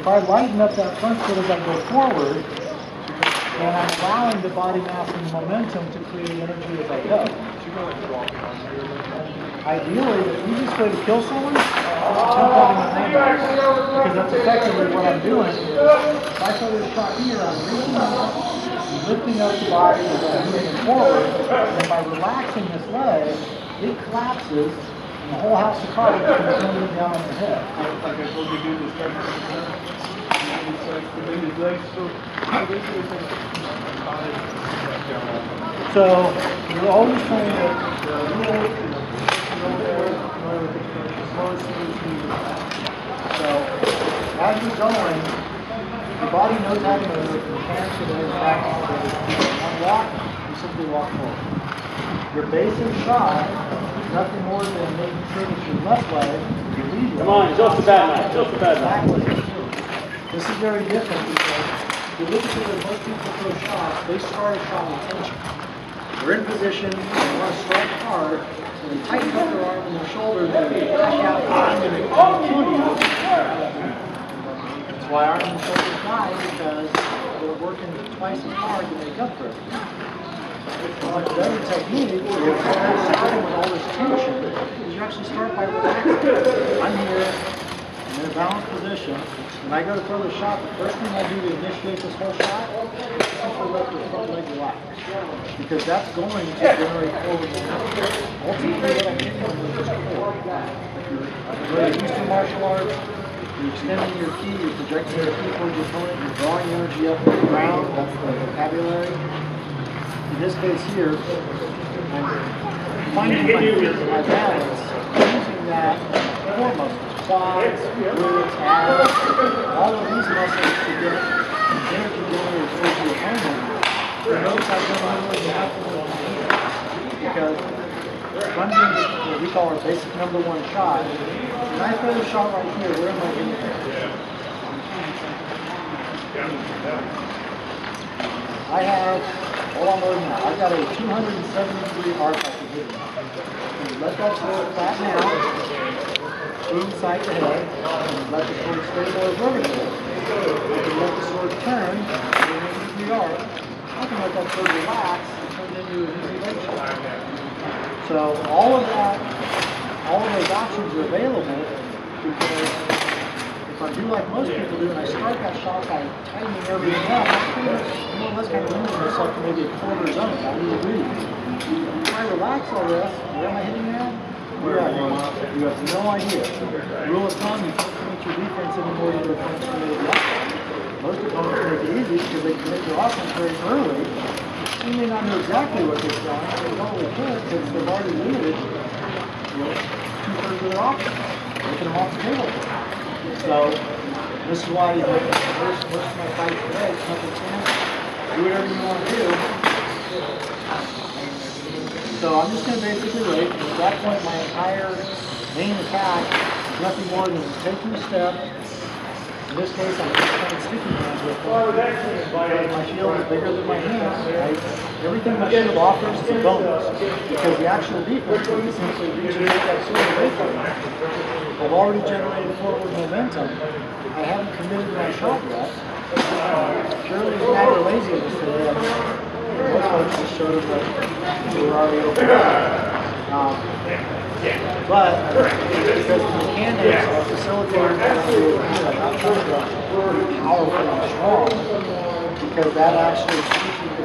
if I lighten up that front foot as I go forward, then I'm allowing the body mass and momentum to create energy as I go. Ideally, the easiest way to kill someone is to jump on the landmarks, because that's effectively what I'm doing. If I throw this shot here, I'm reaching up, lifting up the body as I'm moving forward, and by relaxing this leg, it collapses, and the whole house of cards comes coming down on the head. Like I told you, do this So you're always trying to so as you're going, your body knows how to move, the mechanics of it is practice. On walk, you simply walk forward. Your basic shot is nothing more than making sure that your left leg, your lead leg. Come on, just the bad leg, just the bad leg. This is very different because if you look at the way most people throw shots, they start a shot with tension. They're in position, they want to strike hard, so they tighten up their arm and their shoulder, and they flash out the arm and they kill you. That's why arm and shoulders die, because they're working twice as hard to make up for it. Well, the other technique, if you're starting with all this tension, is you actually start by relaxing. I'm here, I'm in a balanced position. When I go to throw the shot, the first thing I do to initiate this whole shot is simply let the front leg relax. Because that's going to generate forward momentum. Ultimately, what I'm hitting on is core. If you're used to martial arts, you're extending your ki, you're projecting your ki towards your opponent, you're drawing energy up from the ground, that's the vocabulary. In this case here, I'm finding my feet and my balance, using that core muscles, quads, glutes, abs, all of these muscles to get energy generated towards your opponent. And notice I've done literally nothing with my hands. Because if I'm doing what we call our basic number one shot, when I throw the shot right here, where am I hitting it? I have, hold on more than that, I've got a 270-degree arc I can hit it. Let that sword flatten out, boom sight to head, and let the sword stabilize vertically. You can let the sword turn, 280-degree arc. I can let that sword relax and turn it into an easy leg shot. So all of that, all of those options are available because if I do like most people do and I start that shot by tightening everything up, I'm pretty much more or less kind of limiting myself to maybe a quarter zone. I really agree. If I relax all this, where am I hitting now? Where are you? You have no idea. Rule of thumb, you can't commit your defense anymore to your opponent's committed offense. Most opponents make it easy because they commit their offense very early. You may not know exactly what they're trying, but they probably could because they've already limited, two-thirds of their offense, making them off the table. So this is why most of my fights today, it's nothing fancy. Do whatever you want to do. So I'm just going to basically wait. At that point, my entire main attack is nothing more than taking a step. In this case, I'm just playing sticky hands with it. My shield is bigger than my hand. Everything my shield offers is a bonus. Because the actual defense is simply reaching out that sword away from me. I've already generated forward momentum. I haven't committed my shot yet. Purely as a matter of laziness today. Most folks just showed us that we were already open. But because the mechanics are facilitating that I'm not trying to be powerful and strong, because that actually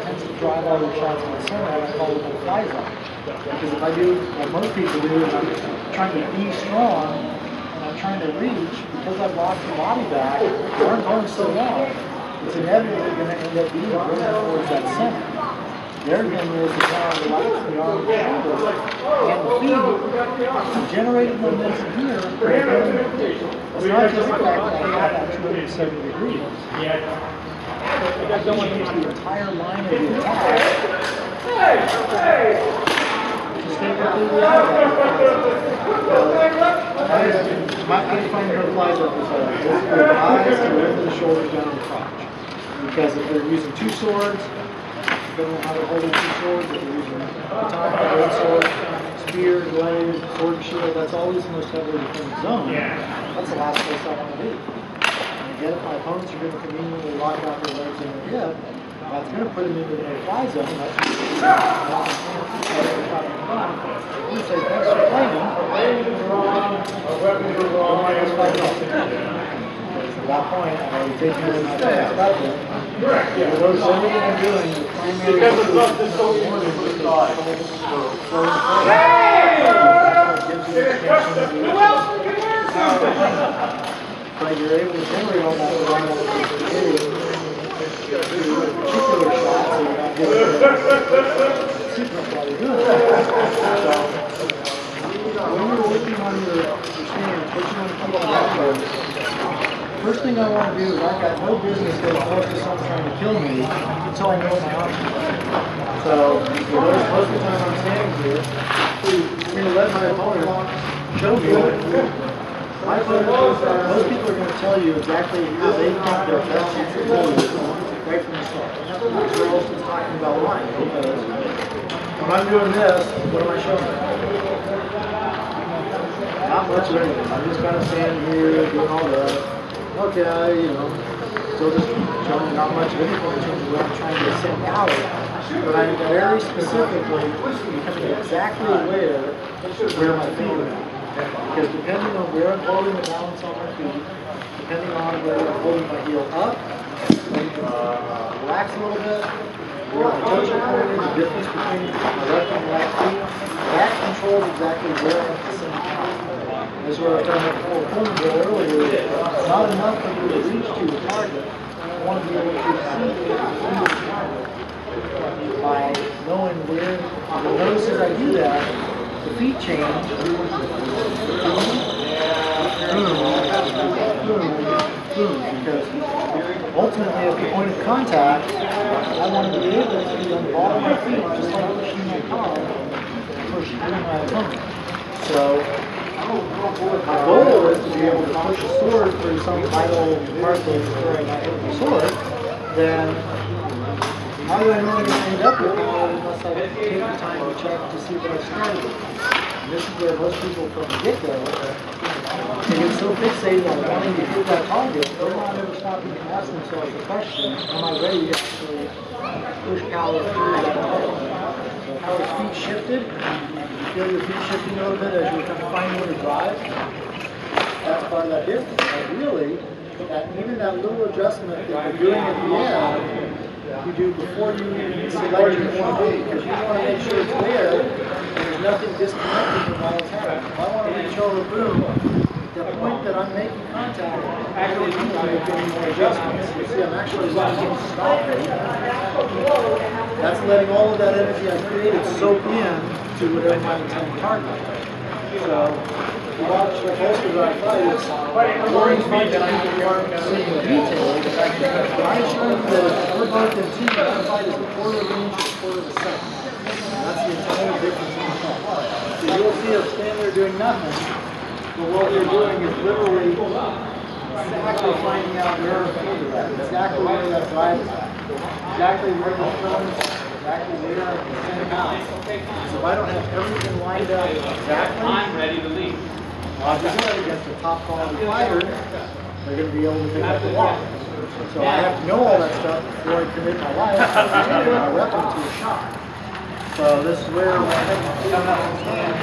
tends to drive all your shots in the center, and I call it a fly zone. Because if I do what most people do, and I'm trying to be strong, and I'm trying to reach, because I've lost the body back, the arm going so long, it's inevitably going to end up being driven towards that center. Their thing is to try to relax the arm and the shoulder and the feet. Generated momentum here, it's not just the fact that I have that 270 degrees. I can change the entire line of the attack to stay completely out of that. I find no flies up as basically the eyes to the end of the shoulders down the crotch. Because if they're using two swords, depending on how they're holding two swords, if they're using one sword, spear, blade, sword and shield, that's always the most heavily defended zone. That's the last place I want to be. If get my opponents are going to conveniently lock out their legs in their hip. That's going to put them into the no-fly zone. That's going to say, thanks for playing. At that point, I've already taken it in my perspective. Those everything I'm doing, the primary but you're able to generate all that around the particular shot, so you're not getting the sequence while you're doing it. So, when you're working on your stance, what you want to keep on mind, first thing I want to do is I've got no business going to focus on trying to kill me until I know my options. So, most of the time I'm standing here, I'm going to let my opponent show me. My opponent, most people are going to tell you exactly how they think their best chance to kill you right from the start. We're also talking about line, because when I'm doing this, what am I showing? Not much of anything. I'm just kind of standing here doing all that. Okay, you know, still just showing not much of anything in terms of what I'm trying to send out. But I'm very specifically becoming exactly aware where my feet are. Because depending on where I'm holding the balance on my feet, depending on whether I'm holding my heel up, relax a little bit, where my toes are pointed, the difference between my left and right feet, that controls exactly where I'm sending out. This is where I found that opponent earlier. It's not enough for you to reach to the target. I want to be able to see the target by knowing where. You'll notice as I do that, the feet change. Boom, boom, boom. Because ultimately, at the point of contact, I want to be able to involve my feet, just like pushing my car, pushing my opponent. So, my goal is to be able to push a sword through some vital part of where I got hit with the sword. Then, how do I know I'm going to end up with it unless I take the time to check to see what I started with? And this is where most people from the get-go, they get so fixated on wanting to hit that target, they're not ever stopping to ask themselves the question, am I ready to actually push power through that target? So how his feet shifted, you feel your feet shifting a little bit as you kind of find where to drive. That's part of that difference. And really, even that little adjustment that you're doing at the end, you do before you select your point B, because you want to make sure it's there and there's nothing disconnected from while it's happening. If I want to reach over boom, the point that I'm making contact, I don't need to make any more adjustments. You see, I'm actually letting it stop. That's letting all of that energy I created soak in to whatever my intended target is. So, watch the holster that I fight is worries me that I need to start seeing the detail. But I assure you that if we're both in team, that fight is a quarter of an inch to a quarter of a second. And that's the entire difference in the fight. So you'll see us stand there doing nothing, but what we're doing is literally exactly finding out where our feet are at, exactly where that drive is at, exactly where the film is at. Exactly where I can send it out. So if I don't have everything lined up exactly, I'm ready to leave. I'll just do it against a top quality fighter, they're going to be able to pick up the walk. So I have to know all that stuff before I commit my life and my weapon to a shot. So this is where I come out and stand.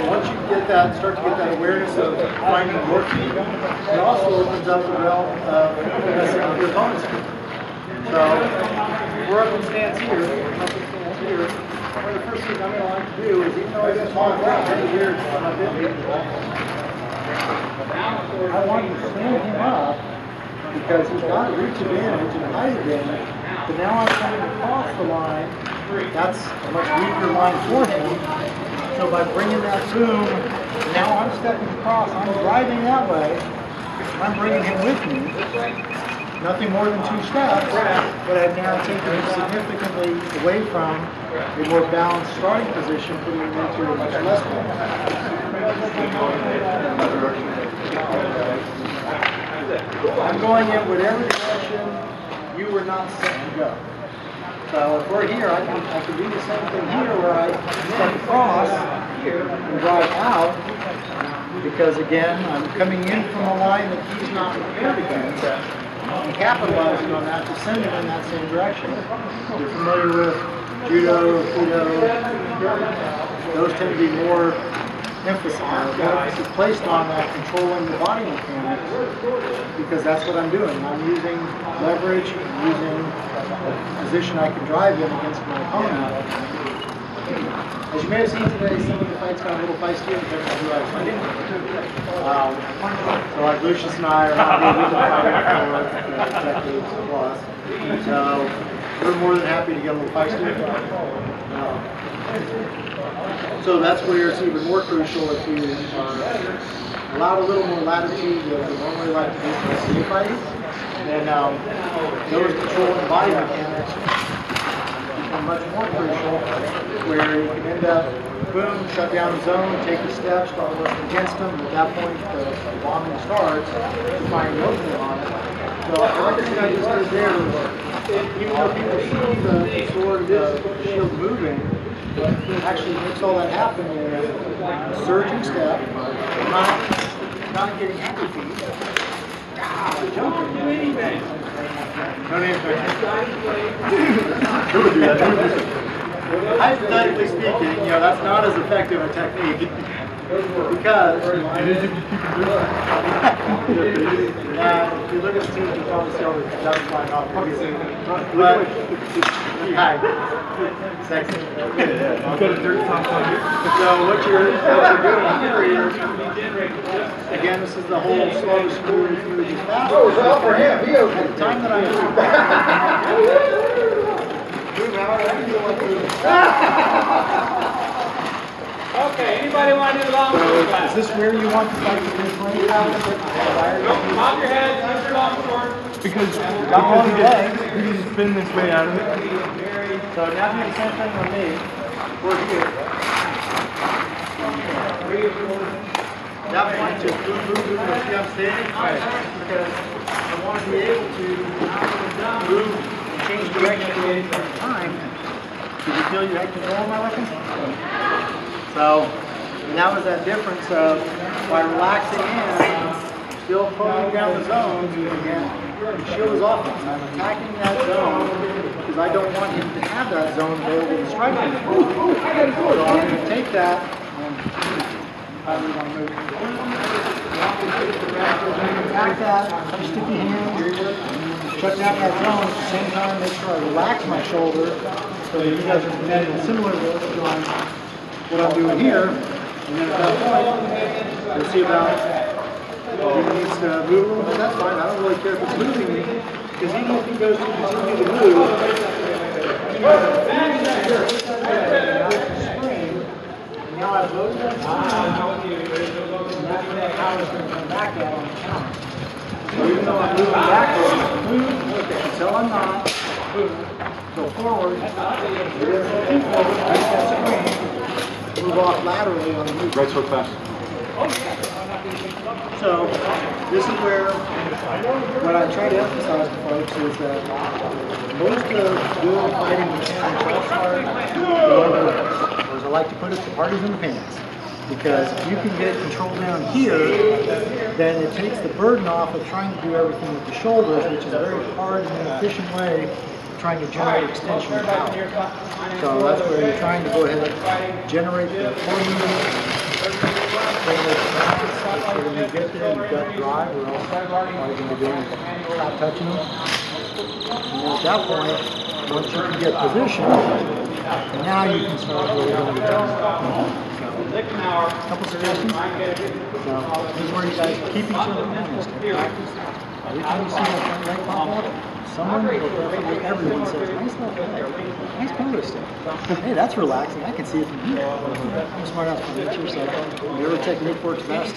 Once you get that, start to get that awareness of finding your feet, it also opens up the realm of messing up your opponent's feet. So, we're up in stance here, one of the first things I'm going to like to do is, even though I just talk about many years, I've been here, I want to stand him up because he's got a reach advantage and a height advantage, but now I'm coming across the line. That's a much weaker line for him. So by bringing that boom, now I'm stepping across, I'm driving that way, I'm bringing him with me. Nothing more than 2 steps, but I've now taken him significantly away from a more balanced starting position, putting him into a much less balance. I'm going in whatever direction you were not set to go. So if we're here, I can do the same thing here where I step across, and drive out, because again, I'm coming in from a line that he's not prepared against, and capitalizing on that to send him in that same direction. You're familiar with judo, kudo, those tend to be more emphasis placed on controlling the body mechanics, because that's what I'm doing. I'm using leverage, I'm using a position I can drive in against my opponent. As you may have seen today, some of the fights got a little feisty depending on who I was fighting. So like Lucius and I are not really fighting for decades plus. So we're more than happy to get a little feisty. So that's where it's even more crucial if you are allowed a little more latitude than you normally like to do for a city fighting. Then those controlling body mechanics become much more crucial, where you can end up, boom, shut down the zone, take the steps, start working against them. At that point, the bombing starts, you find an opening on it. So everything I just did there was, even though people see the sword, the shield moving, actually makes all that happen in a surging step, not getting happy feet, jumping. No name for Who would do that? Hypothetically speaking, that's not as effective a technique. Because if you look at the team, you probably see all the jumps flying off. But sexy. So what you're doing here is, again, this is the whole slow, smooth, fast. Oh, it's all for him. At the time that I'm Okay, anybody want to do the long sword class? Is this where you want to fight the different? Bob your head, use your long sword. Because you can spin this way out of it. So now do the same thing with me. We're here. That point, just move, see I'm standing? Because I want to be able to move and change direction at any time. Did you feel you had control of my weapon? So, and that was that difference of, by relaxing in, still pulling down the zones, again, the shield is offense. I'm attacking that zone because I don't want him to have that zone available to strike me. So I'm going to take that and how do you want to move? Attack that, sticky hand, shut down that zone at the same time, make sure I relax my shoulder so that you guys are doing similar to what I'm doing here. And then at that point, we'll see about if he needs to move a little bit, that's fine. I don't really care if it's moving, because even if he goes to continue to move, now I've loaded that time, and that's when that power's going to come back out on the counter. So even though I'm moving backwards, until I'm not, go forward, move off laterally on the move. Right foot fast. So this is where what I try to emphasize to folks is that most of dual fighting mechanics all start as I like to put it, the party's in the pants. Because if you can get control down here, then it takes the burden off of trying to do everything with the shoulders, which is a very hard and inefficient way of trying to generate extension of power. So that's where you're trying to go ahead and generate the core movement. When you get there, you've got drive, or else all you're going to be doing is not touching them. And then at that point, once you can get position, now you can start really going to turn. A couple suggestions. So this is where you guys keep each other honest and practice. Every time you see that leg pop up, someone, or everyone says, nice left leg, nice pogo stick. Hey, that's relaxing. I can see it from here. I'm a smart ass from nature, so whatever technique works best.